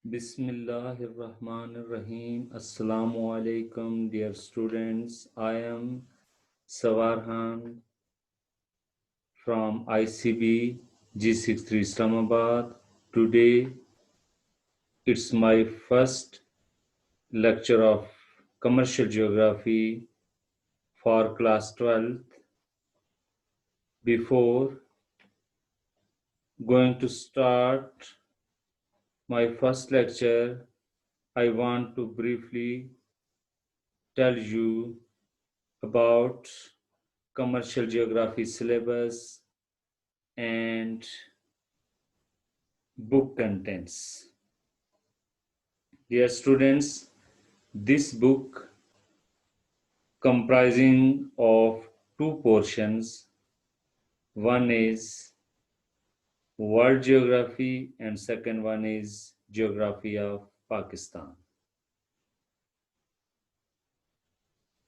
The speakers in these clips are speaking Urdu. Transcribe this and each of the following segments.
Bismillahirrahmanirrahim. Assalamu alaikum, dear students. I am Sawarhan from ICB G63 Islamabad. Today, it's my first lecture of commercial geography for class 12th. Before going to start my first lecture, I want to briefly tell you about commercial geography syllabus and book contents. Dear students, this book comprising of two portions. One is world geography and second one is geography of Pakistan.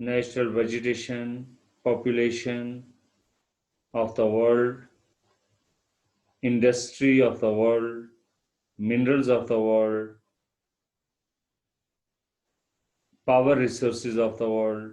natural vegetation, population of the world, industry of the world, minerals of the world, power resources of the world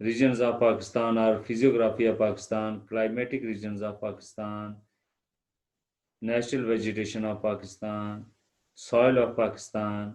regions of Pakistan or physiography of Pakistan, climatic regions of Pakistan, natural vegetation of Pakistan, soil of Pakistan,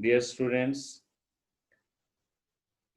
dear students,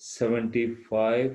75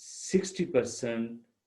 60%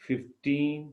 15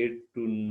8 to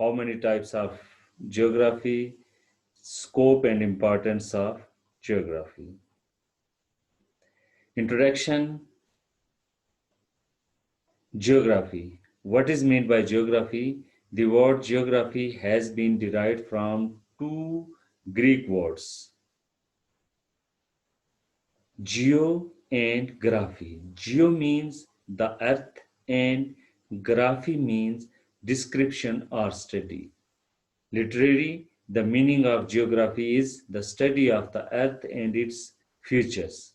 how many types of geography, scope and importance of geography. Introduction. Geography. What is meant by geography? The word geography has been derived from two Greek words. Geo and graphy. Geo means the earth and graphy means description or study. Literally, the meaning of geography is the study of the earth and its features.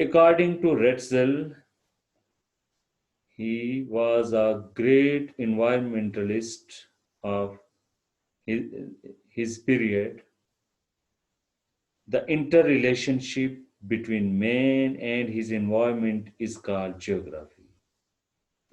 According to Retzel, he was a great environmentalist of his period. The interrelationship between man and his environment is called geography.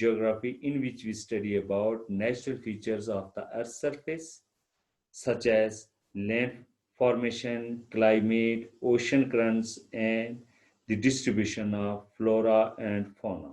geography in which we study about natural features of the earth's surface such as land formation, climate, ocean currents and the distribution of flora and fauna।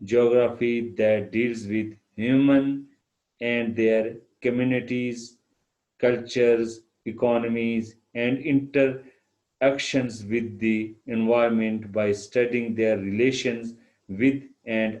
geography that deals with human and their communities, cultures, economies, and interactions with the environment by studying their relations with and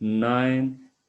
9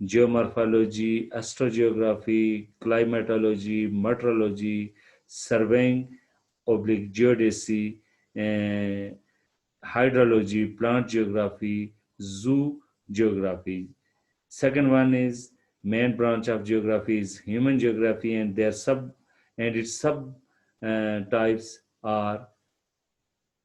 geomorphology, astrogeography, climatology, meteorology, surveying oblique geodesy, hydrology, plant geography, zoo geography. Second one is main branch of geography is human geography and its sub types are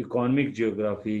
economic geography,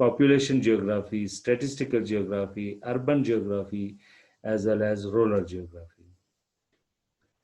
population geography, statistical geography, urban geography, as well as rural geography.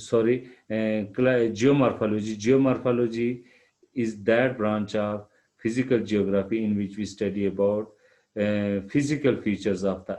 sorry, geomorphology. Geomorphology is that branch of physical geography in which we study about physical features of the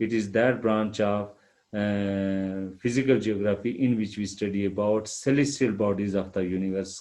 it is that branch of physical geography in which we study about celestial bodies of the universe,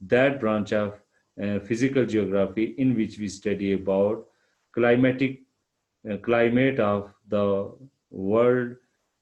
that branch of physical geography in which we study about climate of the world,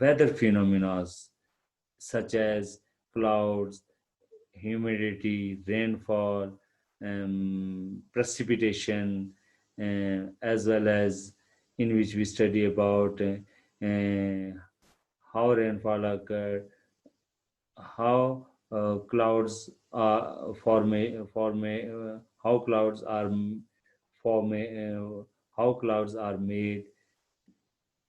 weather phenomena such as clouds, humidity, rainfall, precipitation, as well as in which we study about how rainfall occurred, how clouds are how clouds are how clouds are made।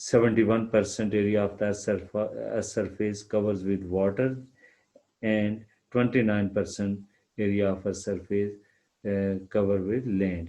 71% area of the surface covers with water and 29% area of a surface cover with land,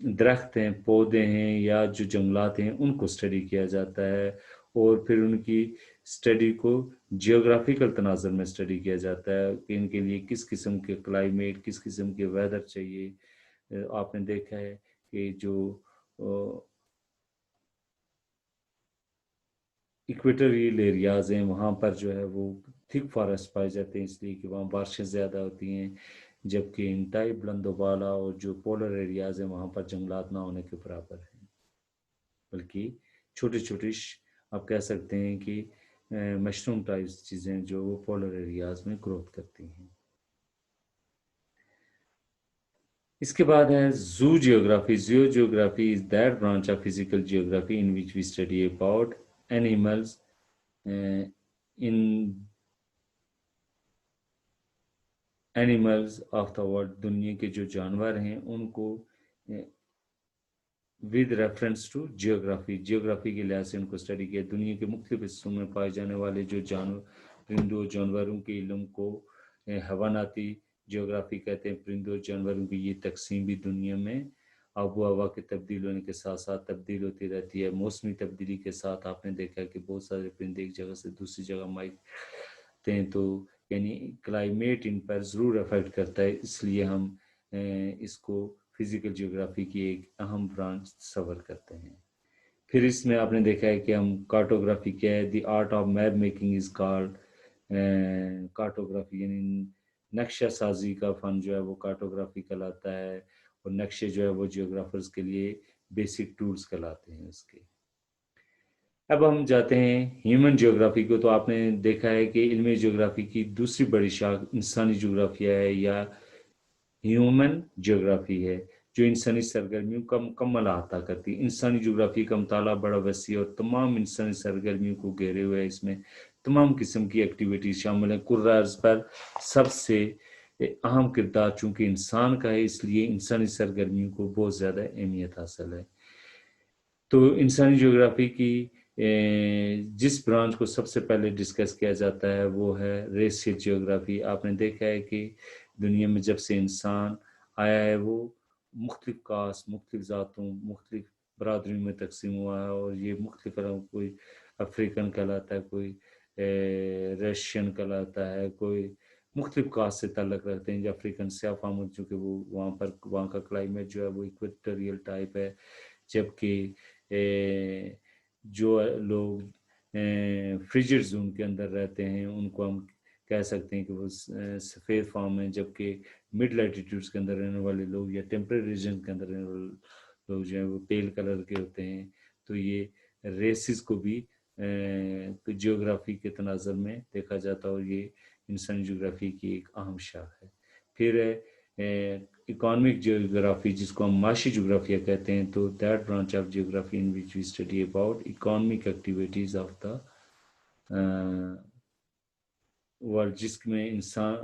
درخت ہیں، پودے ہیں یا جو جنگلات ہیں ان کو اسٹڈی کیا جاتا ہے، اور پھر ان کی اسٹڈی کو جیوگرافیکل تناظر میں اسٹڈی کیا جاتا ہے کہ ان کے لیے کس قسم کے کلائمیٹ، کس قسم کے ویدر چاہیے۔ آپ نے دیکھا ہے کہ جو ایکویٹریل ایریاز ہیں وہاں پر جو ہے وہ تھک فارسٹ پائے جاتے ہیں، اس لیے کہ وہاں بارشیں زیادہ ہوتی ہیں، جبکہ انتہائی بلند و بالا اور جو پولر ایریاز ہیں وہاں پر جنگلات نہ ہونے کے برابر ہیں، بلکہ چھوٹے چھوٹے آپ کہہ سکتے ہیں کہ مشروم ٹائپس چیزیں جو وہ پولر ایریاز میں گروتھ کرتی ہیں۔ اس کے بعد ہے zoo geography. Zoo geography is that branch of physical geography in which we study about animals in animals of the world, دنیا کے جو جانور ہیں ان کو with reference to geography, geography کے لحاظ سے ان کو اسٹڈی کیا۔ دنیا کے مختلف حصوں میں پائے جانے والے جو پرندوں جانوروں کے علم کو حیواناتی جیوگرافی کہتے ہیں۔ پرندوں جانوروں کی یہ تقسیم بھی دنیا میں آب و ہوا کے تبدیل ہونے کے ساتھ ساتھ تبدیل ہوتی رہتی ہے۔ موسمی تبدیلی کے ساتھ آپ نے دیکھا کہ بہت سارے پرندے ایک جگہ سے دوسری جگہ مائگریٹ ہیں، تو یعنی کلائمیٹ ان پر ضرور افیکٹ کرتا ہے، اس لیے ہم اس کو فزیکل جیوگرافی کی ایک اہم برانچ تصور کرتے ہیں۔ پھر اس میں آپ نے دیکھا ہے کہ ہم کارٹوگرافی کیا ہے، the art of map making is called cartography, یعنی نقشہ سازی کا فن جو ہے وہ کارٹوگرافی کہلاتا ہے، اور نقشے جو ہے وہ جیوگرافرز کے لیے بیسک ٹولز کہلاتے ہیں اس کے۔ اب ہم جاتے ہیں ہیومن جیوگرافی کو، تو آپ نے دیکھا ہے کہ علم جیوگرافی کی دوسری بڑی شاخ انسانی جغرافیہ ہے یا ہیومن جیوگرافی ہے، جو انسانی سرگرمیوں کا مکمل احاطہ کرتی ہے۔ انسانی جغرافی کا مطالعہ بڑا وسیع اور تمام انسانی سرگرمیوں کو گھیرے ہوئے ہے، اس میں تمام قسم کی ایکٹیویٹیز شامل ہیں۔ کرۂ ارض پر سب سے اہم کردار چونکہ انسان کا ہے، اس لیے انسانی سرگرمیوں کو بہت زیادہ اہمیت حاصل ہے۔ تو انسانی جغرافی کی جس برانچ کو سب سے پہلے ڈسکس کیا جاتا ہے وہ ہے ریسیل جیوگرافی۔ آپ نے دیکھا ہے کہ دنیا میں جب سے انسان آیا ہے وہ مختلف کاسٹ، مختلف ذاتوں، مختلف برادریوں میں تقسیم ہوا ہے، اور یہ مختلف کوئی افریقن کہلاتا ہے، کوئی رشین کہلاتا ہے، کوئی مختلف کاسٹ سے تعلق رکھتے ہیں۔ جو افریقن سیاہ فام چونکہ وہ وہاں کا کلائمیٹ جو ہے وہ ایکویٹوریل ٹائپ ہے، جبکہ جو لوگ فریجر زون کے اندر رہتے ہیں ان کو ہم کہہ سکتے ہیں کہ وہ سفید فام ہیں، جبکہ مڈ لیٹیٹیوڈز کے اندر رہنے والے لوگ یا ٹیمپریٹ ریجن کے اندر رہنے والے لوگ جو ہیں وہ پیل کلر کے ہوتے ہیں۔ تو یہ ریسز کو بھی جیوگرافی کے تناظر میں دیکھا جاتا ہے، اور یہ انسانی جغرافی کی ایک اہم شاخ ہے۔ پھر اکانومک جیوگرافی جس کو ہم معاشی جغرافیہ کہتے ہیں، تو that branch of geography in which we study about economic activities of the world, جس میں انسان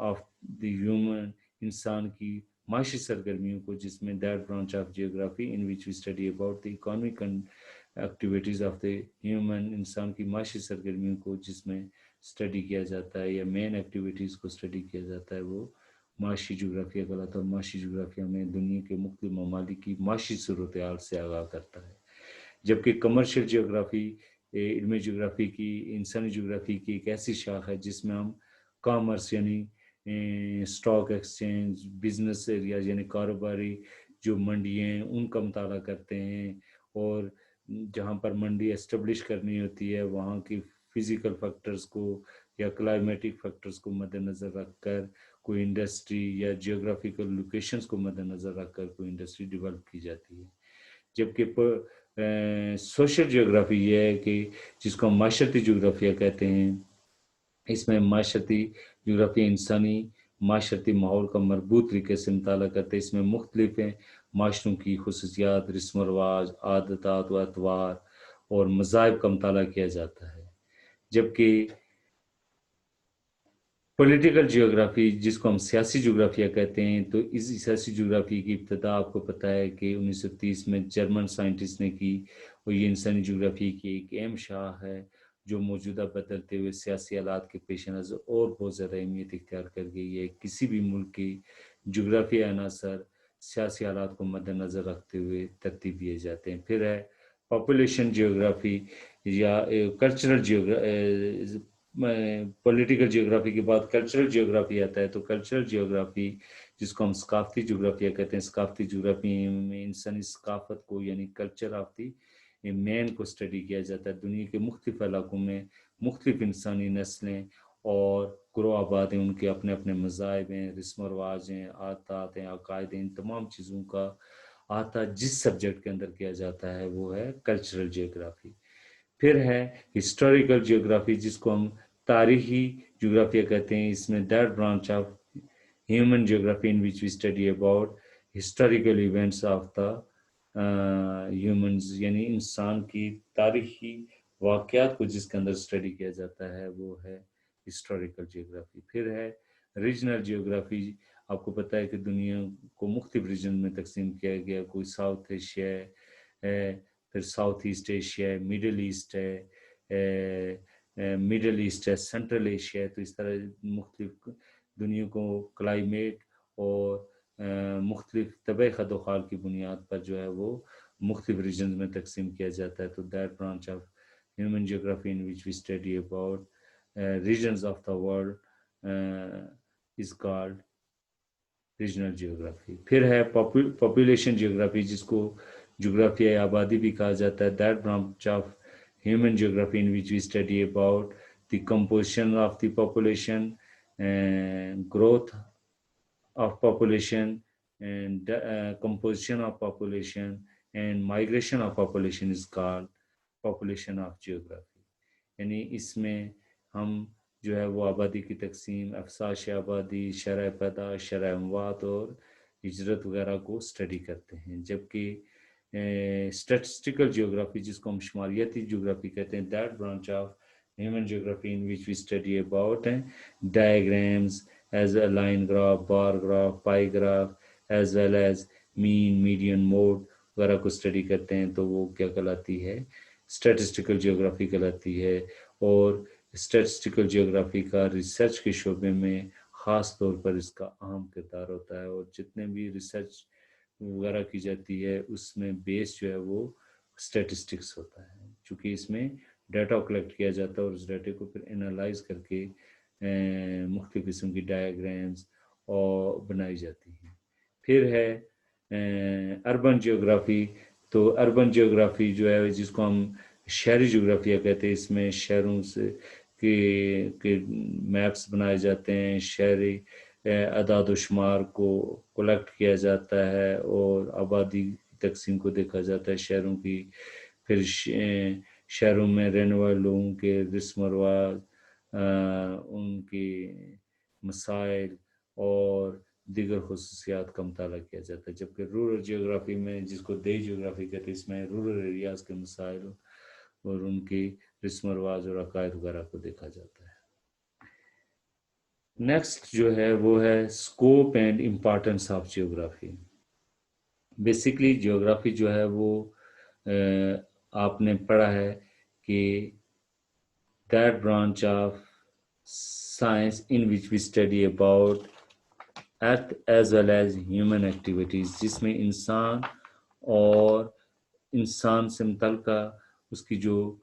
آف دی ہیومن، انسان کی معاشی سرگرمیوں کو، جس میں that branch of geography in which we study about the economic activities of the human, انسان کی معاشی سرگرمیوں کو جس میں اسٹڈی کیا جاتا ہے یا مین ایکٹیویٹیز کو اسٹڈی کیا جاتا ہے، وہ معاشی جغرافیہ کہلاتا ہے۔ معاشی جغرافیہ میں دنیا کے مختلف ممالک کی معاشی صورتحال سے آگاہ کرتا ہے، جبکہ کمرشل جغرافی علم جغرافی کی، انسانی جغرافی کی ایک ایسی شاخ ہے جس میں ہم کامرس یعنی سٹاک ایکسچینج، بزنس ایریا یعنی کاروباری جو منڈی ہیں ان کا مطالعہ کرتے ہیں، اور جہاں پر منڈی اسٹیبلش کرنی ہوتی ہے وہاں کی فزیکل فیکٹرز کو یا کلائمیٹک فیکٹرز کو مد نظر رکھ کر کوئی انڈسٹری یا جیوگرافیکل لوکیشنز کو مد نظر رکھ کر کوئی انڈسٹری ڈیولپ کی جاتی ہے۔ جبکہ سوشل جیوگرافی یہ ہے کہ جس کو ہم معاشرتی جغرافیہ کہتے ہیں، اس میں معاشرتی جغرافیہ انسانی معاشرتی ماحول کا مربوط طریقے سے مطالعہ کرتے ہیں۔ اس میں مختلف معاشروں کی خصوصیات، رسم و رواج، عادات و اطوار اور مذاہب کا مطالعہ کیا جاتا ہے۔ جبکہ پولیٹیکل جیوگرافی جس کو ہم سیاسی جغرافیہ کہتے ہیں، تو اس سیاسی جغرافی کی ابتدا آپ کو پتہ ہے کہ 1930 میں جرمن سائنٹسٹ نے کی، اور یہ انسانی جغرافی کی ایک اہم شاخ ہے جو موجودہ بدلتے ہوئے سیاسی حالات کے پیش نظر اور بہت زیادہ اہمیت اختیار کر گئی ہے۔ کسی بھی ملک کی جغرافیہ عناصر سیاسی حالات کو مد نظر رکھتے ہوئے ترتیب دیے جاتے ہیں. پھر ہے پاپولیشن جیوگرافی یا کلچرل پولیٹیکل جیوگرافی کے بعد کلچرل جیوگرافی آتا ہے. تو کلچرل جیوگرافی جس کو ہم ثقافتی جغرافیہ کہتے ہیں، ثقافتی جغرافی میں انسانی ثقافت کو یعنی کلچر آف دی مین کو اسٹڈی کیا جاتا ہے. دنیا کے مختلف علاقوں میں مختلف انسانی نسلیں اور گروہ آباد ہیں، ان کے اپنے اپنے مذاہب ہیں، رسم و رواج ہیں، عادات ہیں، عقائد ہیں، ان تمام چیزوں کا احاطہ جس سبجیکٹ کے اندر کیا جاتا ہے وہ ہے کلچرل جیوگرافی. پھر ہے ہسٹوریکل جیوگرافی جس کو ہم تاریخی جغرافیہ کہتے ہیں. اس میں that branch of human geography in which we study about historical events of the humans یعنی انسان کی تاریخی واقعات کو جس کے اندر اسٹڈی کیا جاتا ہے وہ ہے ہسٹوریکل جیوگرافی. پھر ہے ریجنل جیوگرافی. آپ کو پتہ ہے کہ دنیا کو مختلف ریجن میں تقسیم کیا گیا. کوئی ساؤتھ ایشیا ہے، پھر ساؤتھ ایسٹ ایشیا ہے، مڈل ایسٹ ہے، سینٹرل ایشیا ہے. تو اس طرح مختلف دنیا کو کلائمیٹ اور مختلف طبع خد و خال کی بنیاد پر جو ہے وہ مختلف ریجنز میں تقسیم کیا جاتا ہے. تو that branch of human geography in which we study about regions of the world is called regional geography. پھر ہے پاپولیشن جیوگرافی جس کو جغرافیہ آبادی بھی کہا جاتا ہے. That branch of human geography in which we study about the composition of the population, growth of population and composition of population and migration of population is called population of geography. یعنی اس میں ہم جو ہے وہ آبادی کی تقسیم، افزائش آبادی، شرح پیدائش، شرح اموات اور ہجرت وغیرہ کو اسٹڈی کرتے ہیں. جبکہ اسٹیٹسٹیکل جیوگرافی جس کو ہم شماریاتی جغرافی کہتے ہیں، that branch of human geography in which we study about diagrams as a line graph, bar graph, pie graph as well as mean, median, mode وغیرہ کو اسٹڈی کرتے ہیں. تو وہ کیا کہلاتی ہے؟ اسٹیٹسٹیکل جیوگرافی کہلاتی ہے. اور اسٹیٹسٹیکل جیوگرافی کا ریسرچ کے شعبے میں خاص طور پر اس کا اہم کردار ہوتا ہے. اور جتنے بھی ریسرچ وغیرہ کی جاتی ہے اس میں بیس جو ہے وہ اسٹیٹسٹکس ہوتا ہے، چونکہ اس میں ڈیٹا کلیکٹ کیا جاتا ہے اور اس ڈیٹا کو پھر انالائز کر کے مختلف قسم کی ڈائیگرامز اور بنائی جاتی ہیں. پھر ہے اربن جیوگرافی. تو اربن جیوگرافی جو ہے جس کو ہم شہری جغرافیہ کہتے ہیں، اس میں شہروں سے کے میپس بنائے جاتے ہیں، شہری اعداد و شمار کو کلیکٹ کیا جاتا ہے اور آبادی تقسیم کو دیکھا جاتا ہے شہروں کی. پھر شہروں میں رہنے والے لوگوں کے رسم و رواج، ان کی مسائل اور دیگر خصوصیات کا مطالعہ کیا جاتا ہے. جبکہ رورل جیوگرافی میں جس کو دیہی جیوگرافی کہتے ہیں، اس میں رورل ایریاز کے مسائل اور ان کی رسم و رواج اور عقائد وغیرہ کو دیکھا جاتا ہے. نیکسٹ جو ہے وہ ہے scope and importance of geography. Basically geography جو ہے وہ آپ نے پڑھا ہے کہ that branch of science in which we study about earth as well as human activities جس میں انسان اور انسان سے متعلقہ اس کی جو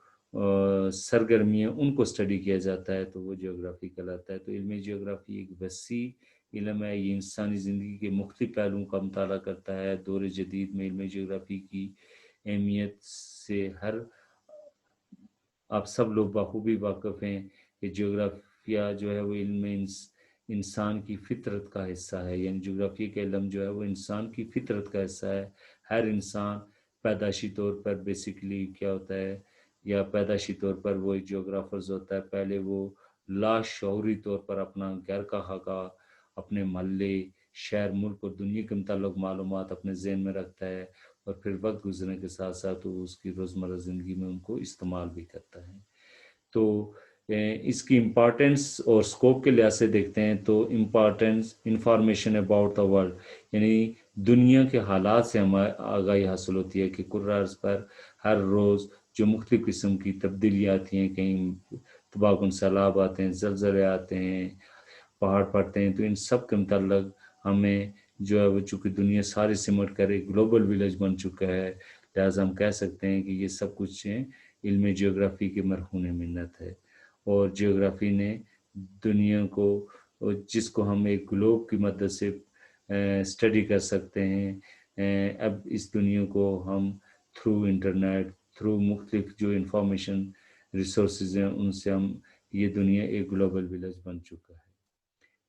سرگرمی ہے ان کو اسٹڈی کیا جاتا ہے تو وہ جیوگرافی کہلاتا ہے. تو علم جیوگرافی ایک وسیع علم ہے، یہ انسانی زندگی کے مختلف پہلوؤں کا مطالعہ کرتا ہے. دور جدید میں علم جیوگرافی کی اہمیت سے آپ سب لوگ بخوبی واقف ہیں کہ جغرافیہ جو ہے وہ علم انسان کی فطرت کا حصہ ہے. یعنی جغرافیہ کا علم جو ہے وہ انسان کی فطرت کا حصہ ہے. ہر انسان پیدائشی طور پر بیسیکلی کیا ہوتا ہے، یا پیدائشی طور پر وہ ایک جغرافرز ہوتا ہے. پہلے وہ لاشعوری طور پر اپنا گھر کا خاکہ، اپنے محلے، شہر، ملک اور دنیا کے متعلق معلومات اپنے ذہن میں رکھتا ہے، اور پھر وقت گزرنے کے ساتھ ساتھ وہ اس کی روزمرہ زندگی میں ان کو استعمال بھی کرتا ہے. تو اس کی امپارٹینس اور سکوپ کے لحاظ سے دیکھتے ہیں تو importance information about the world, یعنی دنیا کے حالات سے ہمیں آگاہی حاصل ہوتی ہے کہ کرۂ ارض پر ہر روز جو مختلف قسم کی تبدیلیاں آتی ہیں، کہیں تباہ کن سیلاب آتے ہیں، زلزلے آتے ہیں، پہاڑ پھٹتے ہیں، تو ان سب کے متعلق ہمیں جو ہے وہ چونکہ دنیا ساری سمٹ کر ایک گلوبل ولیج بن چکا ہے، لہٰذا ہم کہہ سکتے ہیں کہ یہ سب کچھ علم جیوگرافی کی مرہون منت ہے، اور جیوگرافی نے دنیا کو، جس کو ہم ایک گلوب کی مدد سے اسٹڈی کر سکتے ہیں، اب اس دنیا کو ہم تھرو انٹرنیٹ، تھرو مختلف جو انفارمیشن ریسورسز ہیں ان سے ہم، یہ دنیا ایک گلوبل ولیج بن چکا ہے۔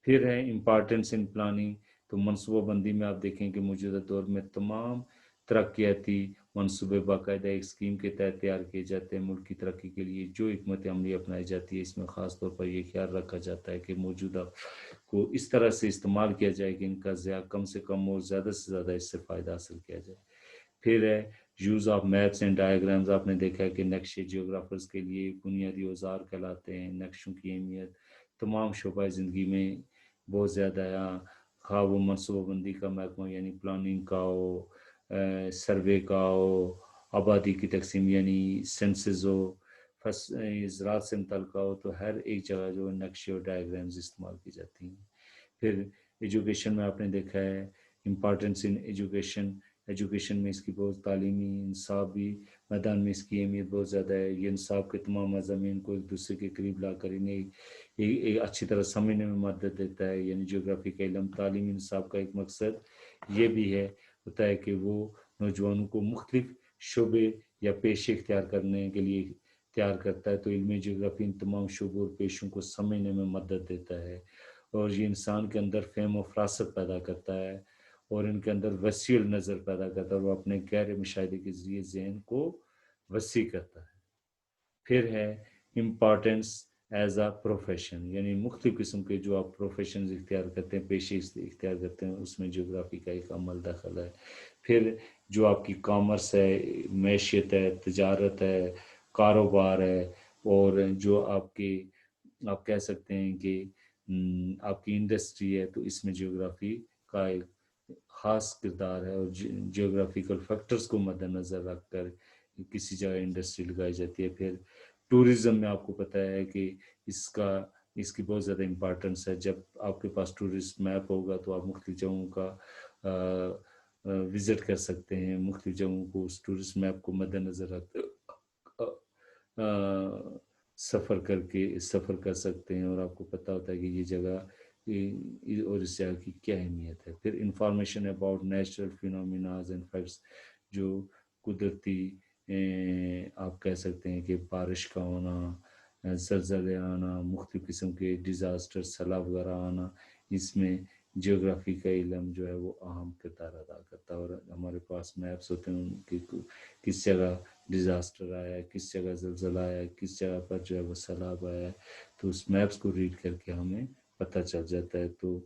پھر ہے امپارٹینس ان پلاننگ، تو منصوبہ بندی میں آپ دیکھیں کہ موجودہ دور میں تمام ترقیاتی منصوبے باقاعدہ ایک اسکیم کے تحت تیار کیے جاتے ہیں۔ ملک کی ترقی کے لیے جو حکمت عملی اپنائی جاتی ہے، اس میں خاص طور پر یہ خیال رکھا جاتا ہے کہ موجودہ کو اس طرح سے استعمال کیا جائے کہ ان کا ضیاع کم سے کم اور زیادہ سے زیادہ اس سے فائدہ حاصل کیا جائے۔ پھر ہے use of maps and diagrams, آپ نے دیکھا ہے کہ نقشے جیوگرافرز کے لیے بنیادی اوزار کہلاتے ہیں۔ نقشوں کی اہمیت تمام شعبۂ زندگی میں بہت زیادہ ہے، خواہ وہ منصوبہ بندی کا محکمہ یعنی پلاننگ کا ہو، سروے کا ہو، آبادی کی تقسیم یعنی سینسز ہو، زراعت سے متعلقہ ہو، تو ہر ایک جگہ جو نقشے اور ڈائیگرامز استعمال کی جاتی ہیں۔ پھر ایجوکیشن میں آپ نے دیکھا ہے امپارٹینس ان ایجوکیشن، ایجوکیشن میں اس کی بہت تعلیمی انصاف بھی میدان میں اس کی اہمیت بہت زیادہ ہے۔ یہ انصاف کے تمام مضامین کو ایک دوسرے کے قریب لا کر انہیں ایک اچھی طرح سمجھنے میں مدد دیتا ہے۔ یعنی جیوگرافی کا علم تعلیمی انصاف کا ایک مقصد یہ بھی ہے ہوتا ہے کہ وہ نوجوانوں کو مختلف شعبے یا پیشے اختیار کرنے کے لیے تیار کرتا ہے۔ تو علم جیوگرافی ان تمام شعبوں اور پیشوں کو سمجھنے میں مدد دیتا ہے، اور یہ انسان کے اندر فہم و فراست پیدا کرتا ہے، اور ان کے اندر وسیع نظر پیدا کرتا ہے، اور وہ اپنے گہرے مشاہدے کے ذریعے ذہن کو وسیع کرتا ہے۔ پھر ہے امپارٹینس ایز اے پروفیشن، یعنی مختلف قسم کے جو آپ پروفیشنز اختیار کرتے ہیں، پیشے اختیار کرتے ہیں، اس میں جیوگرافی کا ایک عمل دخل ہے۔ پھر جو آپ کی کامرس ہے، معیشت ہے، تجارت ہے، کاروبار ہے، اور جو آپ کے، آپ کہہ سکتے ہیں کہ آپ کی انڈسٹری ہے، تو اس میں جیوگرافی کا ایک خاص کردار ہے، اور جیوگرافیکل فیکٹرز کو مد نظر رکھ کر کسی جگہ انڈسٹری لگائی جاتی ہے۔ پھر ٹورزم میں آپ کو پتہ ہے کہ اس کی بہت زیادہ امپارٹنس ہے۔ جب آپ کے پاس ٹورسٹ میپ ہوگا تو آپ مختلف جگہوں کا وزٹ کر سکتے ہیں، مختلف جگہوں کو اس ٹورسٹ میپ کو مد نظر رکھ سفر کر سکتے ہیں، اور آپ کو پتہ ہوتا ہے کہ یہ جگہ اور اس جگہ کی کیا اہمیت ہے۔ پھر information about natural فینومیناز and facts, جو قدرتی آپ کہہ سکتے ہیں کہ بارش کا ہونا، زلزلے آنا، مختلف قسم کے ڈیزاسٹر، سیلاب وغیرہ آنا، اس میں جیوگرافی کا علم جو ہے وہ اہم کردار ادا کرتا ہے۔ اور ہمارے پاس میپس ہوتے ہیں کہ کس جگہ ڈیزاسٹر آیا ہے، کس جگہ زلزلہ آیا ہے، کس جگہ پر جو ہے وہ سیلاب آیا ہے، تو اس میپس کو ریڈ کر کے ہمیں پتہ چل جاتا ہے۔ تو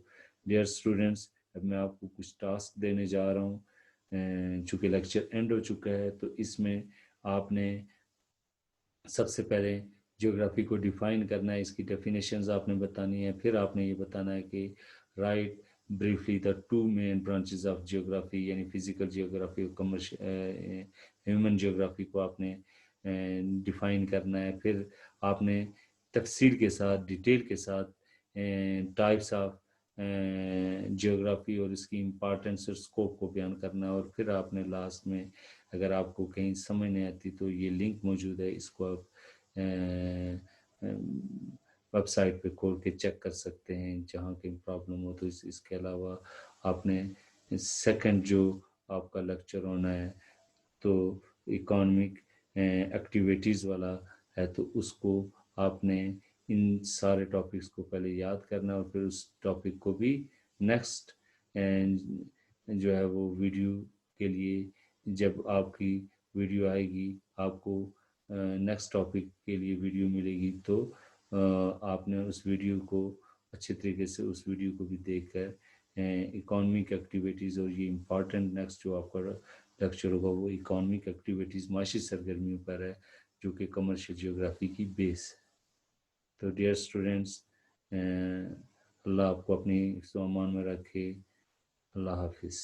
ڈیئر اسٹوڈنٹس، اب میں آپ کو کچھ ٹاسک دینے جا رہا ہوں، چونکہ لیکچر اینڈ ہو چکا ہے، تو اس میں آپ نے سب سے پہلے جیوگرافی کو ڈیفائن کرنا ہے، اس کی ڈیفینیشنز آپ نے بتانی ہے۔ پھر آپ نے یہ بتانا ہے کہ write briefly the two main branches of geography, یعنی فزیکل جیوگرافی اور ہیومن جیوگرافی کو آپ نے ڈیفائن کرنا ہے۔ پھر آپ نے تفصیل کے ساتھ، ڈیٹیل کے ساتھ ٹائپس آف جیوگرافی اور اس کی امپارٹنس اور اسکوپ کو بیان کرنا ہے۔ اور پھر آپ نے لاسٹ میں، اگر آپ کو کہیں سمجھ نہیں آتی تو یہ لنک موجود ہے، اس کو آپ ویب سائٹ پہ کھول کے چیک کر سکتے ہیں جہاں کہیں پرابلم ہو تو۔ اس کے علاوہ آپ نے سیکنڈ جو آپ کا لیکچر ہونا ہے تو اکانومک ایکٹیویٹیز والا ہے، تو اس کو آپ نے ان سارے ٹاپکس کو پہلے یاد کرنا، اور پھر اس ٹاپک کو بھی نیکسٹ جو ہے وہ ویڈیو کے لیے، جب آپ کی ویڈیو آئے گی، آپ کو نیکسٹ ٹاپک کے لیے ویڈیو ملے گی، تو آپ نے اس ویڈیو کو اچھے طریقے سے، اس ویڈیو کو بھی دیکھ کر اکانومک ایکٹیویٹیز، اور یہ امپارٹنٹ نیکسٹ جو آپ کا لیکچر ہوگا وہ اکانومک ایکٹیویٹیز، معاشی سرگرمیوں پر ہے، جو کہ کمرشل جیوگرافی کی بیس ہے۔ تو ڈیئر اسٹوڈنٹس، اللہ آپ کو اپنی حفظ و امان میں رکھے۔ اللہ حافظ۔